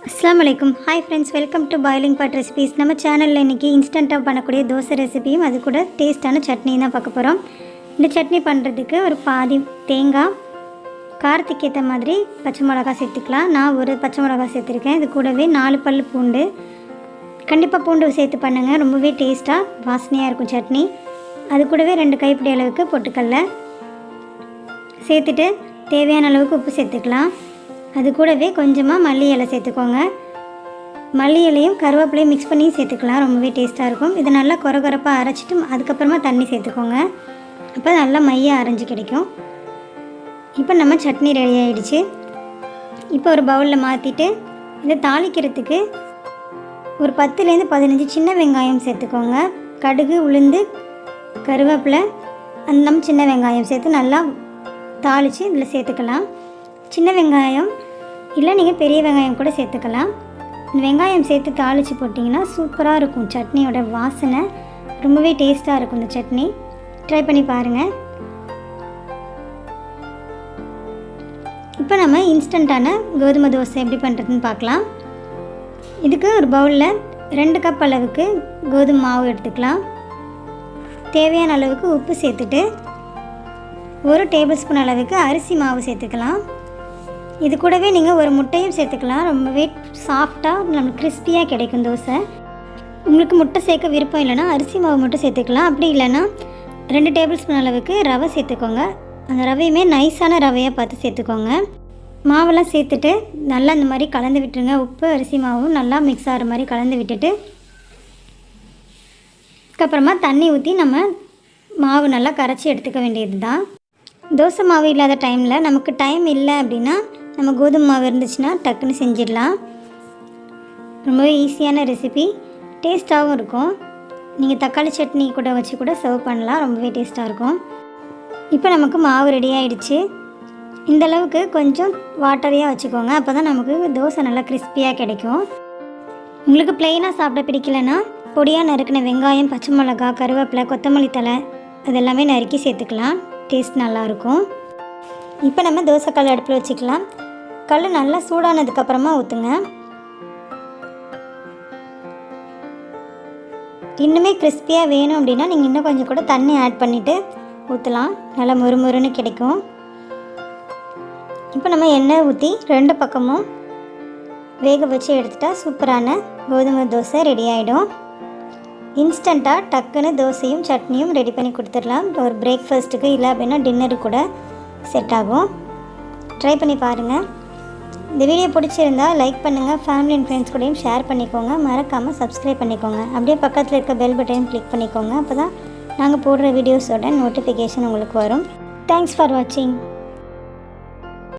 अस्सलाम वालेकुम hi friends welcome to boiling pot recipes நம்ம சேனலில் இன்றைக்கி இன்ஸ்டண்ட்டாக பண்ணக்கூடிய தோசை ரெசிபியும் அது கூட டேஸ்ட்டான சட்னியும் தான் பார்க்க போகிறோம். இந்த சட்னி பண்ணுறதுக்கு ஒரு பாதி தேங்காய், காரத்துக்கு ஏற்ற மாதிரி பச்சை மிளகா சேர்த்துக்கலாம். நான் ஒரு பச்சை மிளகா சேர்த்துருக்கேன். இது கூடவே 4 பல் பூண்டு. கண்டிப்பாக பூண்டு சேர்த்து பண்ணுங்கள், ரொம்பவே டேஸ்ட்டாக வாசனையாக இருக்கும் சட்னி. அது கூடவே 2 கைப்பிடி அளவுக்கு பொட்டுக்கடலை சேர்த்துட்டு தேவையான அளவுக்கு உப்பு சேர்த்துக்கலாம். அது கூடவே கொஞ்சமாக மல்லி இலை சேர்த்துக்கோங்க. மல்லி இலையும் கருவேப்பிலையும் மிக்ஸ் பண்ணி சேர்த்துக்கலாம், ரொம்பவே டேஸ்ட்டாக இருக்கும். இதை நல்லா கொரகொரப்பாக அரைச்சிட்டு அதுக்கப்புறமா தண்ணி சேர்த்துக்கோங்க, அப்போ நல்லா மையாக அரைஞ்சி கிடைக்கும். இப்போ நம்ம சட்னி ரெடி ஆகிடுச்சு. இப்போ ஒரு பவுலில் மாற்றிட்டு இதை தாளிக்கிறதுக்கு ஒரு 10லேருந்து 15 சின்ன வெங்காயம் சேர்த்துக்கோங்க. கடுகு, உளுந்து, கருவேப்பிலை, நம்ம சின்ன வெங்காயம் சேர்த்து நல்லா தாளித்து இதில் சேர்த்துக்கலாம். சின்ன வெங்காயம் இல்லை நீங்கள் பெரிய வெங்காயம் கூட சேர்த்துக்கலாம். இந்த வெங்காயம் சேர்த்து தாளித்து போட்டிங்கன்னா சூப்பராக இருக்கும். சட்னியோட வாசனை ரொம்பவே டேஸ்ட்டாக இருக்கும். இந்த சட்னி ட்ரை பண்ணி பாருங்கள். இப்போ நம்ம இன்ஸ்டண்ட்டான கோதுமை தோசை எப்படி பண்ணுறதுன்னு பார்க்கலாம். இதுக்கு ஒரு பவுலில் 2 கப் அளவுக்கு கோதுமை மாவு எடுத்துக்கலாம். தேவையான அளவுக்கு உப்பு சேர்த்துட்டு 1 டேபிள் ஸ்பூன் அளவுக்கு அரிசி மாவு சேர்த்துக்கலாம். இது கூடவே நீங்கள் ஒரு முட்டையும் சேர்த்துக்கலாம். ரொம்பவே சாஃப்டாக நம்மளுக்கு கிறிஸ்பியாக கிடைக்கும் தோசை. உங்களுக்கு முட்டை சேர்க்க விருப்பம் இல்லைனா அரிசி மாவு மட்டும் சேர்த்துக்கலாம். அப்படி இல்லைன்னா 2 டேபிள் ஸ்பூன் அளவுக்கு ரவை சேர்த்துக்கோங்க. அந்த ரவையுமே நைஸான ரவையாக பார்த்து சேர்த்துக்கோங்க. மாவெல்லாம் சேர்த்துட்டு நல்லா இந்த மாதிரி கலந்து விட்டுருங்க. உப்பு, அரிசி மாவும் நல்லா மிக்ஸ் ஆகிற மாதிரி கலந்து விட்டுட்டு அதுக்கப்புறமா தண்ணி ஊற்றி நம்ம மாவு நல்லா கரைச்சி எடுத்துக்க வேண்டியது தான். தோசை மாவு இல்லாத டைமில் நமக்கு டைம் இல்லை அப்படின்னா நம்ம கோதுமை மாவு இருந்துச்சுன்னா டக்குன்னு செஞ்சிடலாம். ரொம்பவே ஈஸியான ரெசிபி, டேஸ்ட்டாகவும் இருக்கும். நீங்கள் தக்காளி சட்னி கூட வச்சு கூட சர்வ் பண்ணலாம், ரொம்பவே டேஸ்ட்டாக இருக்கும். இப்போ நமக்கு மாவு ரெடி ஆகிடுச்சு. இந்தளவுக்கு கொஞ்சம் வாட்டரியாக வச்சுக்கோங்க, அப்போ தான் நமக்கு தோசை நல்லா கிறிஸ்பியாக கிடைக்கும். உங்களுக்கு ப்ளெயினாக சாப்பிட பிடிக்கலைன்னா பொடியாக நறுக்கின வெங்காயம், பச்சை மிளகா, கருவேப்பிலை, கொத்தமல்லி தழை அதெல்லாமே நறுக்கி சேர்த்துக்கலாம். டேஸ்ட் நல்லாயிருக்கும். இப்போ நம்ம தோசை கல் அடுப்பில் வச்சுக்கலாம். கல் நல்லா சூடானதுக்கப்புறமா ஊற்றுங்க. இன்னுமே கிறிஸ்பியாக வேணும் அப்படின்னா நீங்கள் இன்னும் கொஞ்சம் கூட தண்ணி ஆட் பண்ணிவிட்டு ஊற்றலாம், நல்லா மொறுமொறுன்னு கிடைக்கும். இப்போ நம்ம எண்ணெய் ஊற்றி 2 பக்கமும் வேக வச்சு எடுத்துட்டா சூப்பரான கோதுமை தோசை ரெடி ஆகிடும். இன்ஸ்டண்ட்டாக டக்குன்னு தோசையும் சட்னியும் ரெடி பண்ணி கொடுத்துடலாம். ஒரு பிரேக்ஃபாஸ்ட்டுக்கு இல்லை அப்படின்னா டின்னருக்கு கூட செட் ஆகும். ட்ரை பண்ணி பாருங்கள். இந்த வீடியோ பிடிச்சிருந்தால் லைக் பண்ணுங்கள், ஃபேமிலி அண்ட் ஃப்ரெண்ட்ஸ் கூடயும் ஷேர் பண்ணிக்கோங்க. மறக்காமல் சப்ஸ்கிரைப் பண்ணிக்கோங்க. அப்படியே பக்கத்தில் இருக்க பெல் பட்டனையும் கிளிக் பண்ணிக்கோங்க, அப்போ தான் நாங்கள் போடுற வீடியோஸோட நோட்டிஃபிகேஷன் உங்களுக்கு வரும். தேங்க்ஸ் ஃபார் வாட்சிங்.